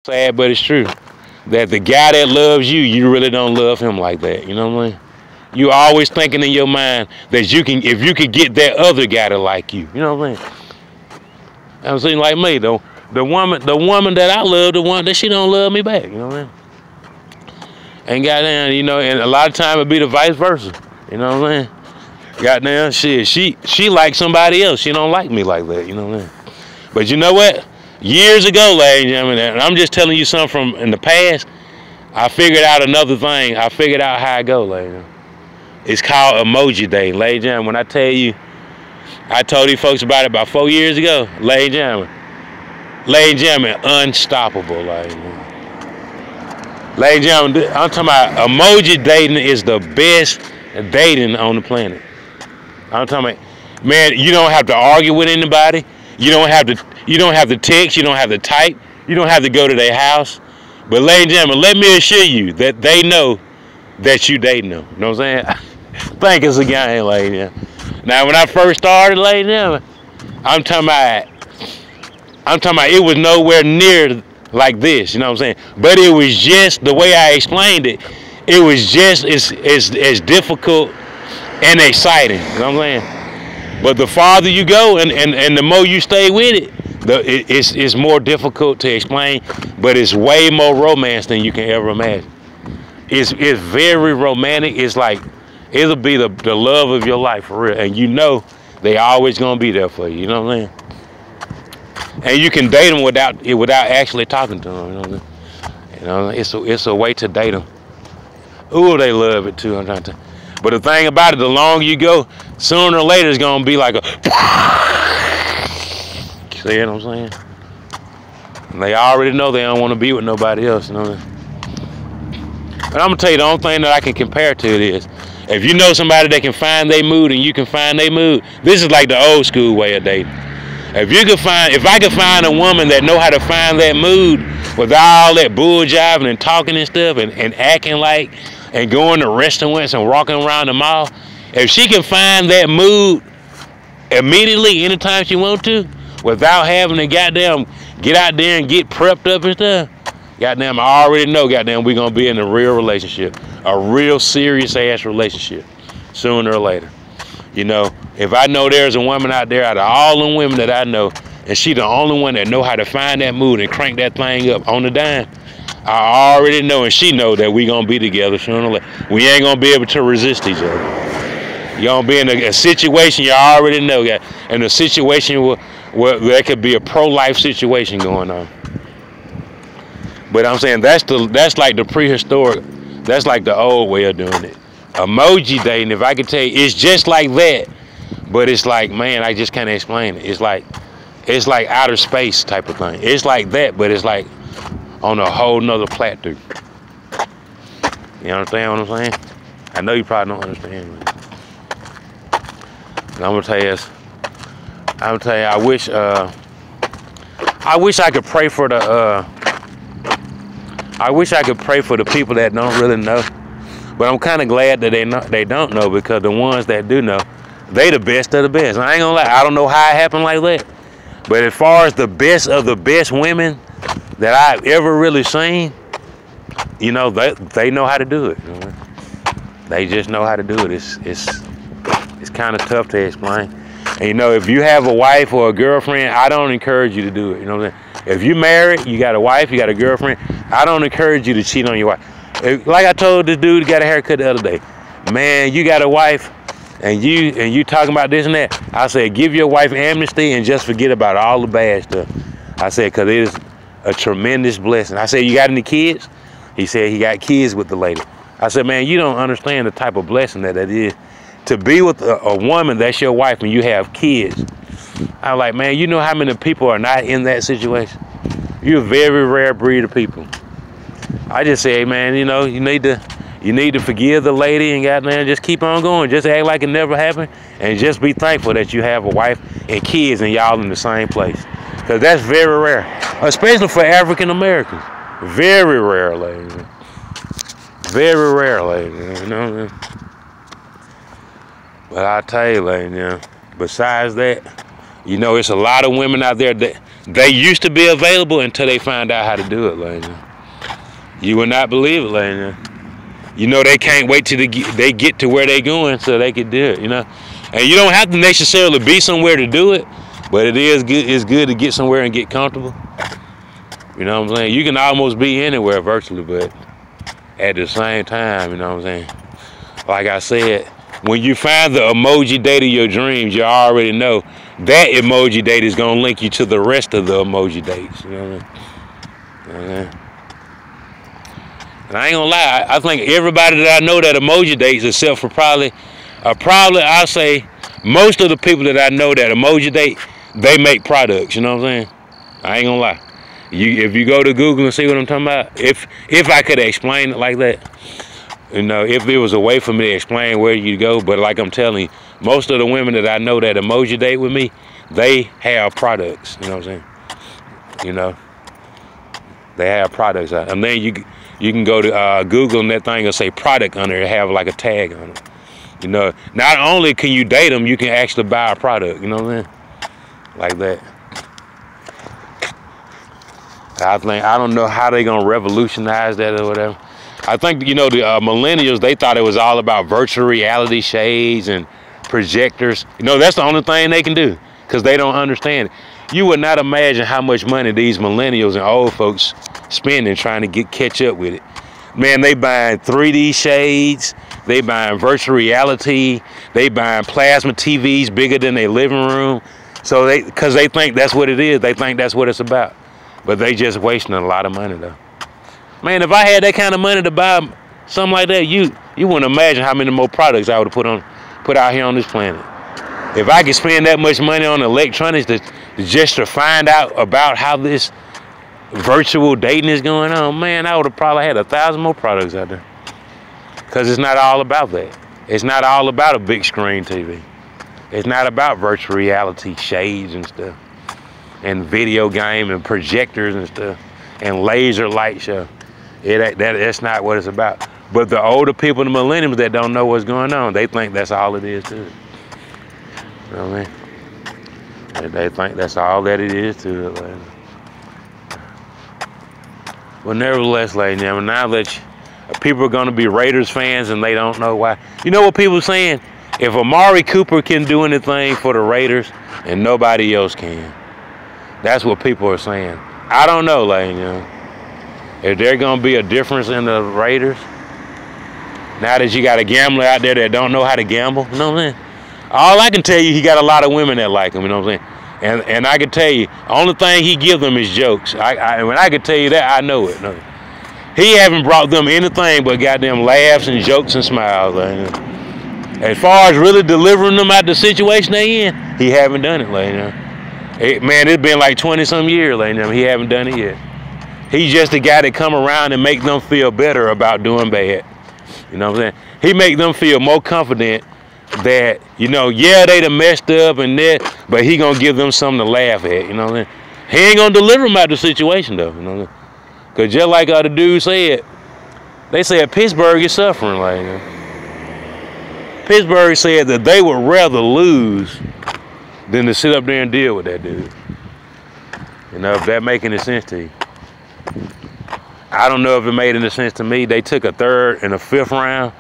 Sad, but it's true. That the guy that loves you, you really don't love him like that. You know what I mean? You always thinking in your mind that you can, if you could get that other guy to like you. You know what I mean? I'm saying like me though. The woman that I love, the one that she don't love me back. You know what I mean? And goddamn, you know, and a lot of time it be the vice versa. You know what I mean? Goddamn shit. She like somebody else. She don't like me like that. You know what I mean? But you know what? Years ago, ladies and gentlemen, and I'm just telling you something from in the past, I figured out another thing. I figured out how I go, ladies and gentlemen. It's called emoji day, ladies and gentlemen. When I tell you, I told these folks about it about 4 years ago, ladies and gentlemen. Ladies and gentlemen, unstoppable, ladies and gentlemen. Ladies and gentlemen, I'm talking about emoji dating is the best dating on the planet. I'm talking about, man, you don't have to argue with anybody. You don't have to text, you don't have to type, you don't have to go to their house. But ladies and gentlemen, let me assure you that they know that you dating them. You know what I'm saying? Think it's a game, ladies and gentlemen. Now when I first started, ladies and gentlemen, I'm talking about it was nowhere near like this, you know what I'm saying? But it was just the way I explained it, it was just as difficult and exciting, you know what I'm saying? But the farther you go and the more you stay with it, it's more difficult to explain, but it's way more romance than you can ever imagine. It's very romantic. It's like, it'll be the love of your life for real. And you know they always gonna be there for you, you know what I'm saying? And you can date them without actually talking to them, you know what I'm saying? You know, it's a way to date them. Ooh, they love it too, I'm trying to. But the thing about it, the longer you go, sooner or later it's gonna be like a see what I'm saying? And they already know they don't want to be with nobody else, you know what I mean? But I'm gonna tell you the only thing that I can compare to it is, if you know somebody that can find their mood and you can find their mood, this is like the old school way of dating. If I could find a woman that know how to find that mood without all that bull jiving and talking and stuff and acting like and going to restaurants and walking around the mall, if she can find that mood immediately anytime she wants to, without having to goddamn get out there and get prepped up and stuff, goddamn, I already know, goddamn, we're gonna be in a real relationship, a real serious ass relationship, sooner or later. You know, if I know there's a woman out there out of all the women that I know, and she the only one that know how to find that mood and crank that thing up on the dime, I already know, and she know that we gonna be together sooner or later. We ain't gonna be able to resist each other. You're gonna be in a situation you already know, in a situation where there could be a pro-life situation going on. But I'm saying that's like the prehistoric, that's like the old way of doing it. Emoji dating, if I could tell you, it's just like that, but it's like, man, I just can't explain it. It's like outer space type of thing. It's like that, but it's like on a whole nother platform. You understand what I'm saying? I know you probably don't understand. And I'm gonna tell you, I wish I could pray for the people that don't really know. But I'm kind of glad that they don't know, because the ones that do know, they the best of the best. I ain't gonna lie, I don't know how it happened like that. But as far as the best of the best women that I've ever really seen, you know, they know how to do it. You know? They just know how to do it. It's kind of tough to explain. And you know, if you have a wife or a girlfriend, I don't encourage you to do it. You know what I'm saying? If you're married, you got a wife, you got a girlfriend, I don't encourage you to cheat on your wife. Like I told this dude who got a haircut the other day, man, you got a wife and you talking about this and that. I said, give your wife amnesty and just forget about all the bad stuff. I said, because it is a tremendous blessing. I said, you got any kids? He said he got kids with the lady. I said, man, you don't understand the type of blessing that is to be with a woman that's your wife and you have kids. I'm like, man, you know how many people are not in that situation? You're a very rare breed of people. I just say, hey, man, you know, you need to forgive the lady and goddamn just keep on going. Just act like it never happened and just be thankful that you have a wife and kids and y'all in the same place. Because that's very rare, especially for African Americans. Very rare, ladies. Very rare, ladies, you know. But I tell you, ladies, you know, besides that, You know, it's a lot of women out there that they used to be available until they find out how to do it, lady. You would not believe it, lady. You know, they can't wait till they get to where they going so they can do it, you know. And you don't have to necessarily be somewhere to do it, but it is good. It's good to get somewhere and get comfortable. You know what I'm saying? You can almost be anywhere virtually, but at the same time, you know what I'm saying? Like I said, when you find the emoji date of your dreams, you already know that emoji date is gonna link you to the rest of the emoji dates. You know what I mean? And I ain't gonna lie, I think everybody that I know that emoji dates, except for probably I'll say most of the people that I know that emoji date, they make products. You know what I'm saying? I ain't gonna lie. If you go to Google and see what I'm talking about, if I could explain it like that, you know, if there was a way for me to explain where you go, but like I'm telling you, most of the women that I know that emoji date with me, they have products. You know what I'm saying? You know, they have products, and then you can go to Google and that thing will say product on there, have like a tag on it. You know, not only can you date them, you can actually buy a product. You know what I'm saying? Like that. I don't know how they're gonna revolutionize that or whatever. I think, you know, the millennials, they thought it was all about virtual reality shades and projectors. You know, that's the only thing they can do because they don't understand it. You would not imagine how much money these millennials and old folks spending trying to catch up with it. Man, they buying 3D shades, they buying virtual reality, they buying plasma TVs bigger than their living room. So because they think that's what it is, they think that's what it's about. But they just wasting a lot of money though. Man, if I had that kind of money to buy something like that, you wouldn't imagine how many more products I would have put out here on this planet. If I could spend that much money on electronics just to find out about how this virtual dating is going on, man, I would have probably had 1,000 more products out there. Because it's not all about that. It's not all about a big screen TV. It's not about virtual reality shades and stuff, and video game and projectors and stuff, and laser light show. That's not what it's about. But the older people, the millennials that don't know what's going on, they think that's all it is to it. You know what I mean? They think that's all that it is to it. Like. Well, nevertheless, ladies and gentlemen, now that people are going to be Raiders fans and they don't know why. You know what people are saying? If Amari Cooper can do anything for the Raiders and nobody else can. That's what people are saying. I don't know, ladies and gentlemen. Is there going to be a difference in the Raiders? Now that you got a gambler out there that don't know how to gamble, you know what I'm saying? All I can tell you, he got a lot of women that like him, you know what I'm saying? And I can tell you, the only thing he give them is jokes. When I can tell you that, I know it. No. He haven't brought them anything but goddamn laughs and jokes and smiles. Like, as far as really delivering them out the situation they in, he haven't done it, like, you know. Man, it's been like 20-some years, like, you know, he haven't done it yet. He's just the guy that come around and make them feel better about doing bad. You know what I'm saying? He make them feel more confident that, you know, yeah, they done messed up and that, but he gonna give them something to laugh at. You know what I'm saying? He ain't gonna deliver them out the situation though. You know what I'm saying? Cause just like the dude said, they said Pittsburgh is suffering. Like, you know? Pittsburgh said that they would rather lose than to sit up there and deal with that dude. You know, if that make any sense to you. I don't know if it made any sense to me. They took a 3rd and a 5th round.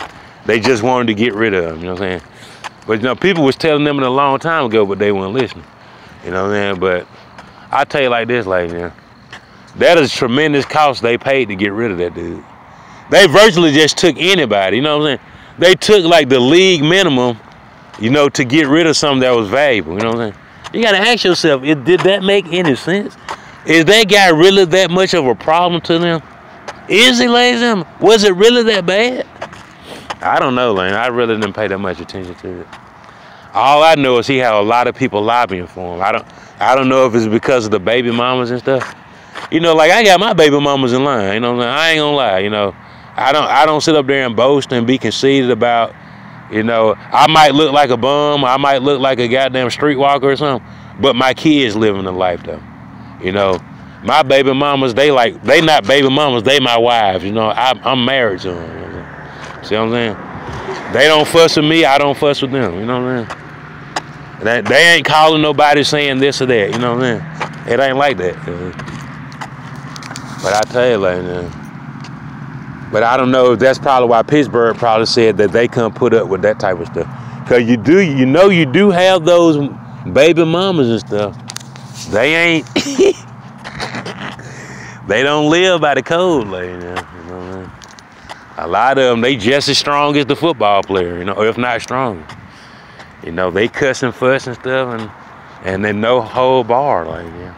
They just wanted to get rid of him, you know what I'm saying? But, you know, people was telling them a long time ago, but they weren't listening. You know what I'm saying? But I tell you like this, like, you know, that is tremendous cost they paid to get rid of that dude. They virtually just took anybody, you know what I'm saying? They took like the league minimum, you know, to get rid of something that was valuable, you know what I'm saying? You got to ask yourself, did that make any sense? Is that guy really that much of a problem to them? Is he, ladies and gentlemen? Was it really that bad? I don't know, Lane. I really didn't pay that much attention to it. All I know is he had a lot of people lobbying for him. I don't know if it's because of the baby mamas and stuff. You know, like I got my baby mamas in line. You know what I'm saying? I ain't gonna lie. You know, I don't sit up there and boast and be conceited about. You know, I might look like a bum. I might look like a goddamn streetwalker or something. But my kids living the life though. You know, my baby mamas, they not baby mamas, they my wives. You know, I'm married to them. You know, see what I'm saying? They don't fuss with me, I don't fuss with them. You know what I'm saying? They ain't calling nobody saying this or that. You know what I'm saying? It ain't like that. But I tell you, like, but I don't know if that's probably why Pittsburgh probably said that they couldn't put up with that type of stuff. Cause you do have those baby mamas and stuff. They ain't. They don't live by the code, like, you know what I mean? A lot of them, they just as strong as the football player, you know, or if not stronger. You know, they cuss and fuss and stuff, and they no hold bar, like, yeah.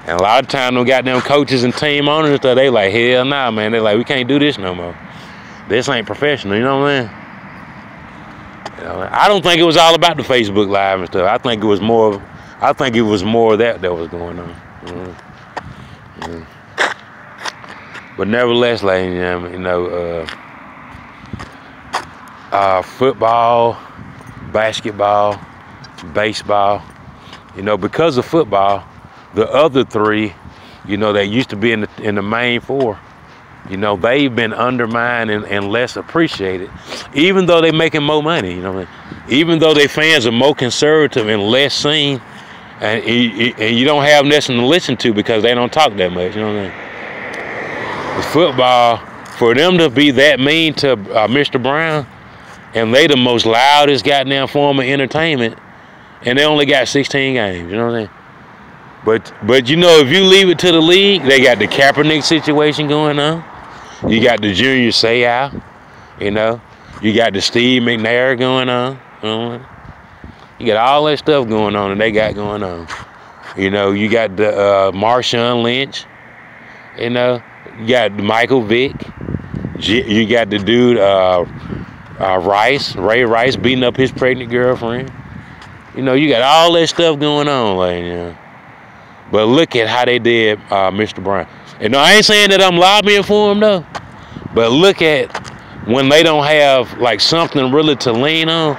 And a lot of times, them goddamn coaches and team owners and stuff, they like, hell nah, man. They like, we can't do this no more. This ain't professional, you know what I mean? You know, I don't think it was all about the Facebook Live and stuff. I think it was more of that was going on. You know? Yeah. But nevertheless, like, you know, football, basketball, baseball, you know, because of football, the other three, you know, that used to be in the main four, you know, they've been undermined and less appreciated, even though they're making more money, you know, even though their fans are more conservative and less seen, and you don't have nothing to listen to because they don't talk that much, you know what I mean? With football, for them to be that mean to Mr. Brown, and they the most loudest goddamn form of entertainment, and they only got 16 games, you know what I'm saying? But you know, if you leave it to the league, they got the Kaepernick situation going on. You got the Junior Seau, you know. You got the Steve McNair going on. You know? You got all that stuff going on, and they got going on. You know, you got the Marshawn Lynch. You know, you got Michael Vick. You got the dude Ray Rice, beating up his pregnant girlfriend. You know, you got all that stuff going on, like, you know. But look at how they did Mr. Brown. And no, I ain't saying that I'm lobbying for him, though. But look at when they don't have, like, something really to lean on.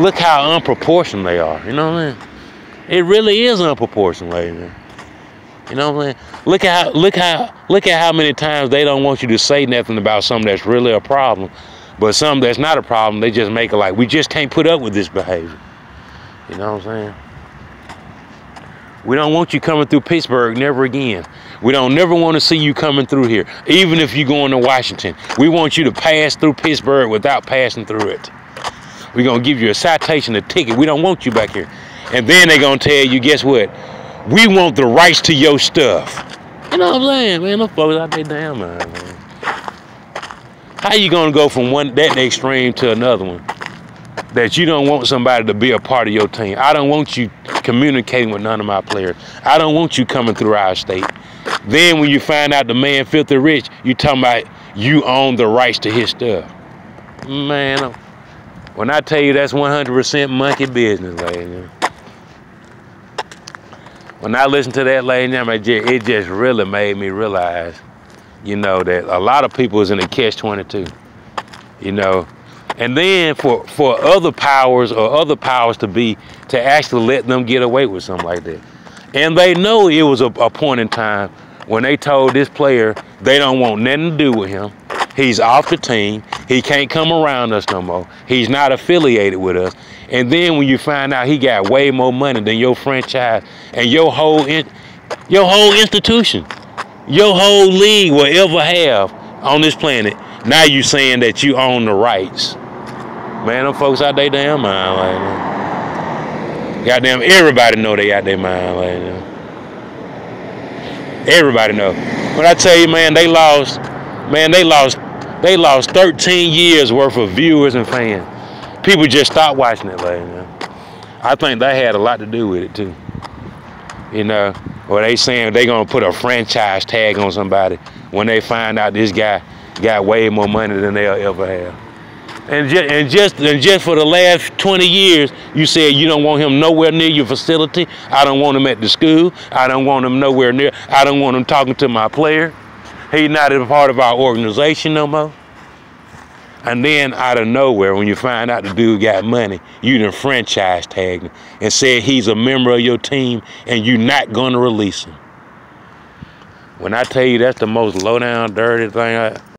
Look how unproportioned they are. You know what I mean? It really is unproportioned, like, you know what I mean? Look at how many times they don't want you to say nothing about something that's really a problem. But something that's not a problem, they just make it like, we just can't put up with this behavior. You know what I'm saying? We don't want you coming through Pittsburgh never again. We don't never want to see you coming through here. Even if you're going to Washington, we want you to pass through Pittsburgh without passing through it. We're going to give you a citation, a ticket. We don't want you back here. And then they're going to tell you, guess what? We want the rights to your stuff. You know what I'm saying, man? Those folks out there damn man. How you going to go from that extreme to another one? That you don't want somebody to be a part of your team. I don't want you communicating with none of my players. I don't want you coming through our state. Then when you find out the man filthy rich, you talking about you own the rights to his stuff. Man, when I tell you that's 100% monkey business, lady. When I listened to that, lady, it just really made me realize, you know, that a lot of people is in a catch-22, you know. And then for other powers to actually let them get away with something like that. And they know it was a point in time when they told this player they don't want nothing to do with him. He's off the team. He can't come around us no more. He's not affiliated with us. And then when you find out he got way more money than your franchise and your whole institution, your whole league will ever have on this planet, now you saying that you own the rights. Man, them folks out there damn mind, like that. Goddamn, everybody know they out their mind, like that. Everybody know. When I tell you, man, they lost 13 years worth of viewers and fans. People just stopped watching it, like, you know. I think they had a lot to do with it too. You know, or they saying they gonna put a franchise tag on somebody when they find out this guy got way more money than they'll ever have. And just for the last 20 years, you said you don't want him nowhere near your facility. I don't want him at the school. I don't want him nowhere near. I don't want him talking to my player. He's not a part of our organization no more. And then out of nowhere, when you find out the dude got money, you done franchise tagged him and said he's a member of your team and you're not gonna release him. When I tell you that's the most low down, dirty thing